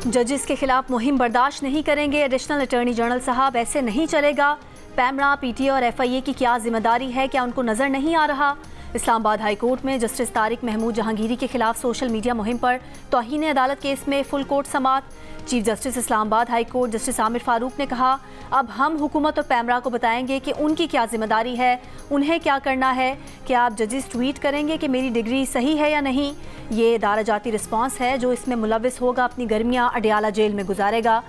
जजेस के खिलाफ मुहिम बर्दाश्त नहीं करेंगे। एडिशनल अटॉर्नी जनरल साहब, ऐसे नहीं चलेगा। पैमरा, पीटीए और एफआईए की क्या जिम्मेदारी है, क्या उनको नजर नहीं आ रहा? इस्लामाबाद हाई कोर्ट में जस्टिस तारिक महमूद जहांगीरी के खिलाफ सोशल मीडिया मुहिम पर तौहीन अदालत केस में फुल कोर्ट समाअत। Chief justice Islamabad high court justice Aamer Farooq ने कहा, अब हम हुकूमत और पैमरा को बताएंगे कि उनकी क्या जिम्मेदारी है, उन्हें क्या करना है। क्या आप जजेस ट्वीट करेंगे कि मेरी डिग्री सही है या नहीं? ये इदारा जाती रिस्पॉन्स है जो इसमें मुलविस होगा अपनी गर्मियाँ अडियाला जेल में गुजारेगा।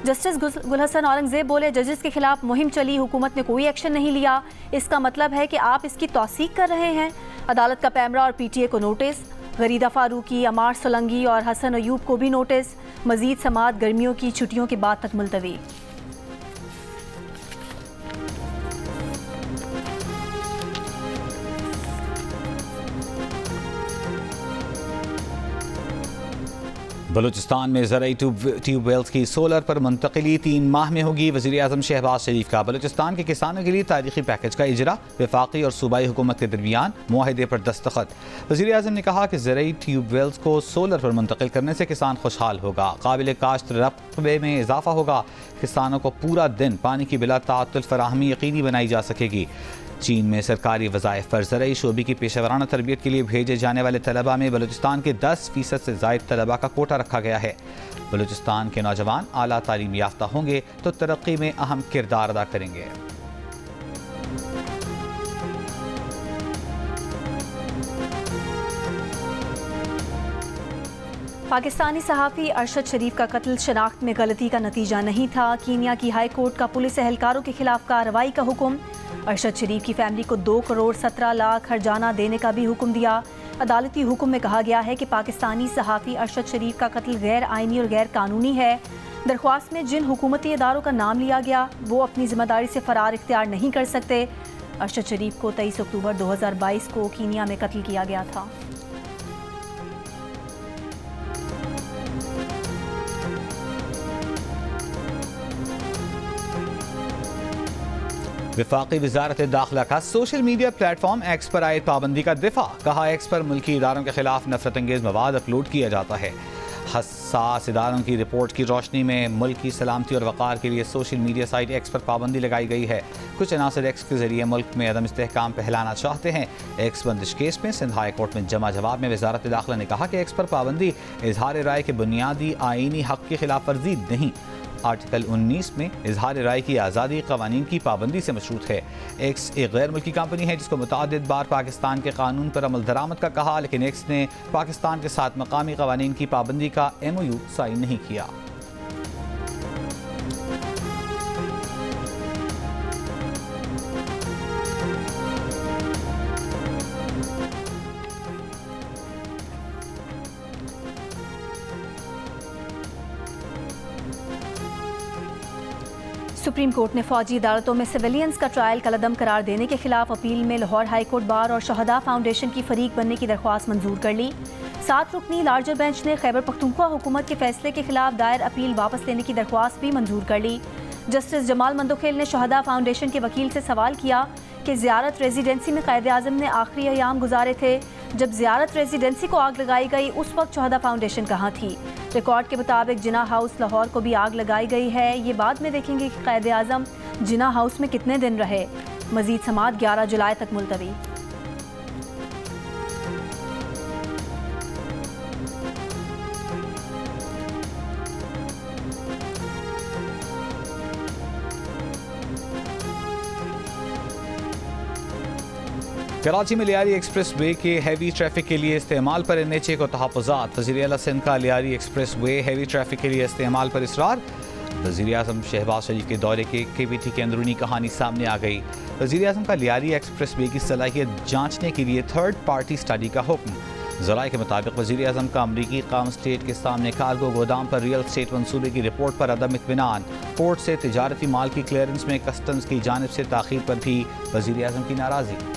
जस्टिस गुलहसन औरंगजेब बोले, जजेस के खिलाफ मुहिम चली, हुकूमत ने कोई एक्शन नहीं लिया, इसका मतलब है कि आप इसकी तौसीक कर रहे हैं। अदालत का पैमरा और पीटीए को नोटिस, गरीदा फारूकी, अमार सोलंगी और हसन अयूब को भी नोटिस। मजीद समाअत गर्मियों की छुट्टियों के बाद तक मुलतवी। बलूचिस्तान में ज़राई ट्यूबवेल्स की सोलर पर मुंतकिली 3 माह में होगी। वज़ीर आज़म शहबाज शरीफ का बलूचिस्तान के किसानों के लिए तारीखी पैकेज का इजरा, वफाकी और सूबाई हुकूमत के दरमियान मुआहदे पर दस्तखत। वज़ीर आज़म ने कहा कि ज़राई ट्यूबवेल्स को सोलर पर मुंतकिल करने से किसान खुशहाल होगा, काबिल काश्त रकबे में इजाफा होगा, किसानों को पूरा दिन पानी की बिला ताअत्तुल फराहमी यकीनी बनाई जा सकेगी। चीन में सरकारी वज़ाइफ पर ज़राई शोबे की पेशेवराना तरबियत के लिए भेजे जाने वाले तलबा में बलूचिस्तान के 10% से ज़ायद तलबा का कोटा रखा गया है। बलूचिस्तान के नौजवान आला तालीम याफ्ता होंगे तो तरक्की में अहम किरदार अदा करेंगे। पाकिस्तानी सहाफ़ी अरशद शरीफ का कत्ल शनाख्त में गलती का नतीजा नहीं था। कीनिया की हाई कोर्ट का पुलिस एहलकारों के खिलाफ कार्रवाई का हुक्म। अरशद शरीफ की फैमिली को 2 करोड़ 17 लाख हर्जाना देने का भी हुक्म दिया। अदालती हुक्म में कहा गया है कि पाकिस्तानी सहाफ़ी अरशद शरीफ का कत्ल गैर आइनी और गैर कानूनी है। दरख्वास्त में जिन हुकूमती इदारों का नाम लिया गया वो अपनी जिम्मेदारी से फरार इख्तियार नहीं कर सकते। अरशद शरीफ को 23 अक्टूबर 2022 को कीनिया में कत्ल किया गया था। वफाकी वज़ारत दाखिला का सोशल मीडिया प्लेटफॉर्म एक्स पर आयद पाबंदी का दिफा। कहा, एक्स पर मुल्की इदारों के खिलाफ नफरत अंगेज मवाद अपलोड किया जाता है। हसास इदारों की रिपोर्ट की रोशनी में मुल्क की सलामती और वक़ार के लिए सोशल मीडिया साइट एक्स पर पाबंदी लगाई गई है। कुछ अनासर एक्स के जरिए मुल्क में अदम इस्तेहकाम फैलाना चाहते हैं। एक्स बंदिश केस में सिंध हाई कोर्ट में जमा जवाब में वज़ारत दाखिला ने कहा कि एक्स पर पाबंदी इजहार राय के बुनियादी आईनी हक़ की खिलाफ वर्जी नहीं, आर्टिकल 19 में इजहार राय की आज़ादी कवानीन की पाबंदी से मशरूत है। एक्स एक गैर मुल्की कंपनी है जिसको मुतअद्दिद बार पाकिस्तान के कानून पर अमल दरामद का कहा, लेकिन एक्स ने पाकिस्तान के साथ मकामी कवानीन की पाबंदी का MOU साइन नहीं किया। सुप्रीम कोर्ट ने फौजी अदालतों में सिविलियंस का ट्रायल कलअदम करार देने के खिलाफ अपील में लाहौर हाई कोर्ट बार और शहदा फाउंडेशन की फरीक बनने की दरख्वास्त मंजूर कर ली। 7 रुकनी लार्जर बेंच ने खैबर पख्तूनख्वा हुकूमत के फैसले के खिलाफ दायर अपील वापस लेने की दरख्वास्त भी मंजूर कर ली। जस्टिस जमाल मंदोखेल ने शहदा फाउंडेशन के वकील से सवाल किया कि ज़ियारत रेजिडेंसी में क़ायद आज़म ने आखिरी अयाम गुजारे थे। जब ज़ियारत रेजिडेंसी को आग लगाई गई उस वक्त शहदा फाउंडेशन कहाँ थी? रिकॉर्ड के मुताबिक जिना हाउस लाहौर को भी आग लगाई गई है। ये बाद में देखेंगे कि क़ायद आज़म जिना हाउस में कितने दिन रहे। मजीद समाअत 11 जुलाई तक मुलतवी। कराची में लियारी एक्सप्रेस वे के हैवी ट्रैफिक के लिए इस्तेमाल पर NHA को तहफ़्फ़ुज़ात। वज़ीर आला सिंध का Lyari express way heavy traffic के लिए इस्तेमाल पर इसरार। वज़ीर आज़म शहबाज शरीफ के दौरे के KBT की अंदरूनी कहानी सामने आ गई। वज़ीर आज़म का लियारी एक्सप्रेस वे की सलाहियत जांचने के लिए 3rd पार्टी स्टडी का हुक्म। ज़राए के मुताबिक वज़ीर आज़म का अमरीकी काम स्टेट के सामने कार्गो गोदाम पर रियल स्टेट मंसूबे की रिपोर्ट पर अदम इत्मीनान। पोर्ट से तिजारती माल की क्लियरेंस में कस्टम्स की जानिब से ताख़ीर पर भी वज़ीर आज़म की नाराज़गी।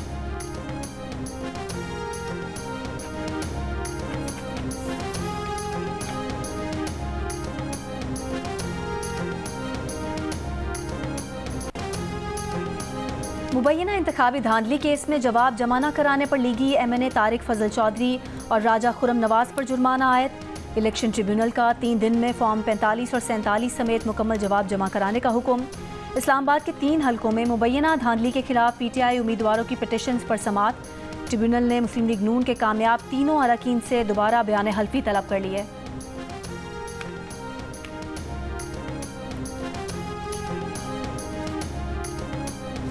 मुबैना इंतखाबी धांधली केस में जवाब जमा न कराने पर लीगी MNA तारिक फजल चौधरी और राजा खुरम नवाज पर जुर्माना आयद। इलेक्शन ट्रिब्यूनल का 3 दिन में फॉर्म 45 और 47 समेत मुकम्मल जवाब जमा कराने का हुक्म। इस्लामाबाद के 3 हलकों में मुबैना धांधली के खिलाफ PTI उम्मीदवारों की पिटिशंस पर समाअत। ट्रिब्यूनल ने मुस्लिम लीग नून के कामयाब तीनों अरकान से दोबारा बयान हल्फी तलब कर लिए।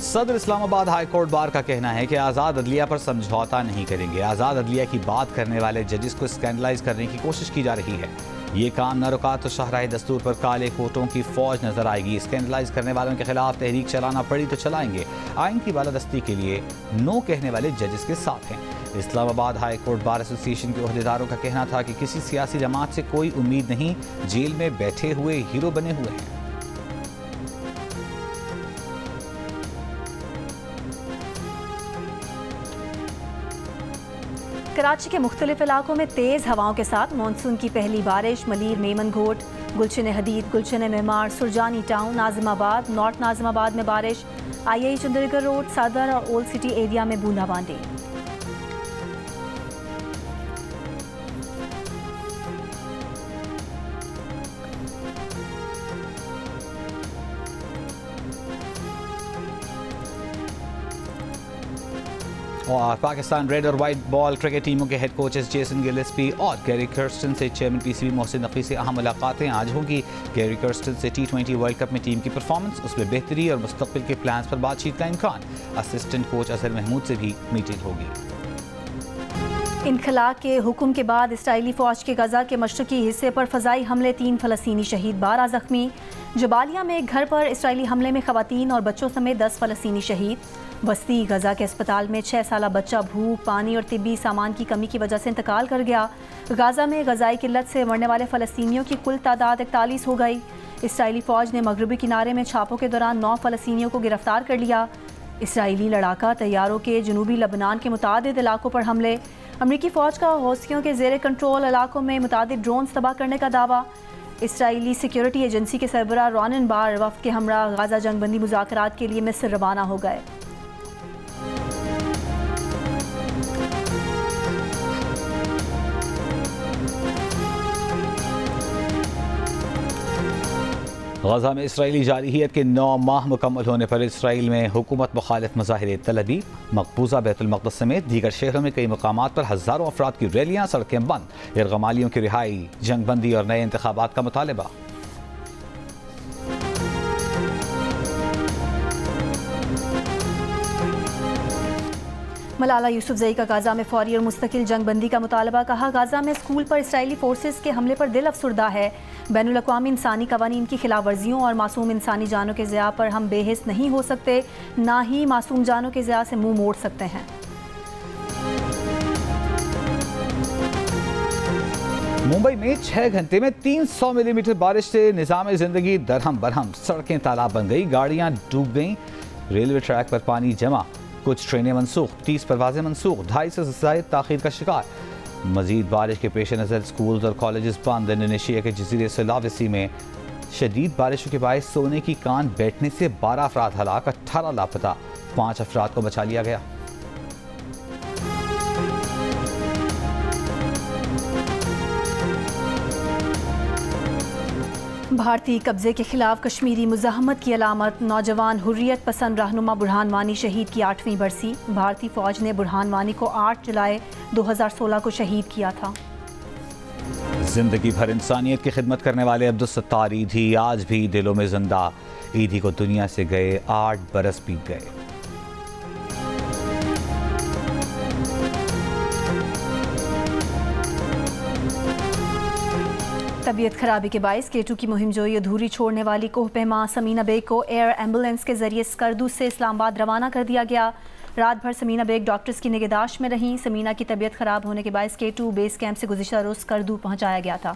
सदर इस्लामाबाद हाई कोर्ट बार का कहना है कि आज़ाद अदलिया पर समझौता नहीं करेंगे। आज़ाद अदलिया की बात करने वाले जजेस को स्कैंडलाइज करने की कोशिश की जा रही है। ये काम न रुका तो शाहराह दस्तूर पर काले कोटों की फौज नजर आएगी। स्कैंडलाइज करने वालों के खिलाफ तहरीक चलाना पड़ी तो चलाएंगे। आइन की बालादस्ती के लिए नो कहने वाले जजेस के साथ हैं। Islamabad high court bar association के ओहदेदारों का कहना था कि किसी सियासी जमात से कोई उम्मीद नहीं, जेल में बैठे हुए हीरो बने हुए हैं। कराची के मुख्तलिफ इलाकों में तेज़ हवाओं के साथ मानसून की पहली बारिश। मलीर, मेमन घोट, गुलशन हदीद, गुलशन मेमार, सुरजानी टाउन, नाजिमाबाद, नॉर्थ नाजिमाबाद में बारिश। IIA चंडीगढ़ रोड, सदर और ओल्ड सिटी एरिया में बूंदाबांदी। और पाकिस्तान रेड और वाइट बॉल क्रिकेट टीमों के हेड कोचेस जेसन गिलेस्पी और गैरी कर्स्टन से चेयरमैन PCB मोहसिन नकवी से अहम मुलाकातें आज होंगी। गैरी कर्स्टन से T20 वर्ल्ड कप में टीम की परफॉर्मेंस, उसमें बेहतरी और मुस्तकबिल के प्लान्स पर बातचीत का इम्कान। असिस्टेंट कोच अजहर महमूद से भी मीटिंग होगी। इनखला के हुक्म के बाद इसराइली फौज के गजा के मशरकी हिस्से पर फजाई हमले, 3 फलस्तीनी शहीद, 12 जख्मी। जबालिया में एक घर पर इसराइली हमले में खवातीन और बच्चों समेत 10 फलस्तीनी शहीद। बस्ती गजा के अस्पताल में 6 साला बच्चा भूख, पानी और तिब्बी सामान की कमी की वजह से इंतकाल कर गया। गाजा में गजाई किल्लत से मरने वाले फलस्तीनियों की कुल तादाद 41 हो गई। इसराइली फौज ने मगरबी किनारे में छापों के दौरान 9 फलस्तीनियों को गिरफ्तार कर लिया। इसराइली लड़ाका तैयारों के जनूबी लबनान के मुतादिद इलाकों पर हमले। अमरीकी फ़ौज का हौसियों के ज़ेर कंट्रोल इलाकों में मुतादिद ड्रोन्स तबाह करने का दावा। इसराइली सिक्योरिटी एजेंसी के सरबराह रॉनन बार वफ़द के हमरा गाजा जंगबंदी मुज़ाकरात के लिए मिस्र रवाना हो गए। गजा में इसराइली जारहियत के 9 माह मुकम्मल होने पर इसराइल में हुकूमत मुखालिफ मज़ाहिर तलबी। मकबूजा बैतुल मक़दस समेत दीगर शहरों में कई मकामात पर हज़ारों अफराद की रैलियाँ, सड़कें बंद। यरगमालियों की रिहाई, जंगबंदी और नए इंतखाबात का मुतालबा। मलाला यूसुफजई का गाजा में फौरी और मुस्तकिल जंगबंदी का मुतालबा। कहा, गाजा में स्कूल पर इसराइली फोर्सेस के हमले पर दिल अफसुर्दा है। बैनुल अक़वामी इंसानी कवानीन की खिलाफ वर्जियों और मासूम इंसानी जानों के ज़िया पर हम बेहिस नहीं हो सकते, ना ही मासूम जानों के ज़िया से मुंह मोड़ सकते हैं। मुंबई में 6 घंटे में 300 मिलीमीटर बारिश से निज़ाम ज़िंदगी दरहम बरहम। सड़कें तालाब बन गई, गाड़ियां डूब गईं, रेलवे ट्रैक पर पानी जमा, कुछ ट्रेनें मनसूख, 30 परवाजें मनसूख, 2.5 से ज़ायद ताख़ीर का शिकार। मजीद बारिश के पेश नज़र स्कूल्स और कॉलेजेस बंद। इंडोनेशिया के जजीरे सुलावेसी में शदीद बारिशों के बायस सोने की कान बैठने से 12 अफराद हलाक, 18 लापता, 5 अफराद को बचा लिया गया। भारतीय कब्जे के खिलाफ कश्मीरी मुजाहमत की अलामत। नौजवान हुर्रियत पसंद रहनुमा बुरहान वानी शहीद की 8वीं बरसी। भारतीय फौज ने बुरहान वानी को 8 जुलाई 2016 को शहीद किया था। जिंदगी भर इंसानियत की खिदमत करने वाले अब्दुल सत्तार ईदी आज भी दिलों में जिंदा। ईदी को दुनिया से गए 8 बरस बीत गए। तबीयत खराबी के बायस K2 की मुहिमजोई अधूरी छोड़ने वाली कोहपेमा समीना बेग को एयर एम्बुलेंस के जरिए स्कर्दू से इस्लामाबाद रवाना कर दिया गया। रात भर समीना बेग डॉक्टर्स की निगहदाश्त में रहीं। समीना की तबीयत खराब होने के बायस K2 बेस कैंप से गुज़िश्ता रोज़ स्कर्दू पहुँचाया गया था।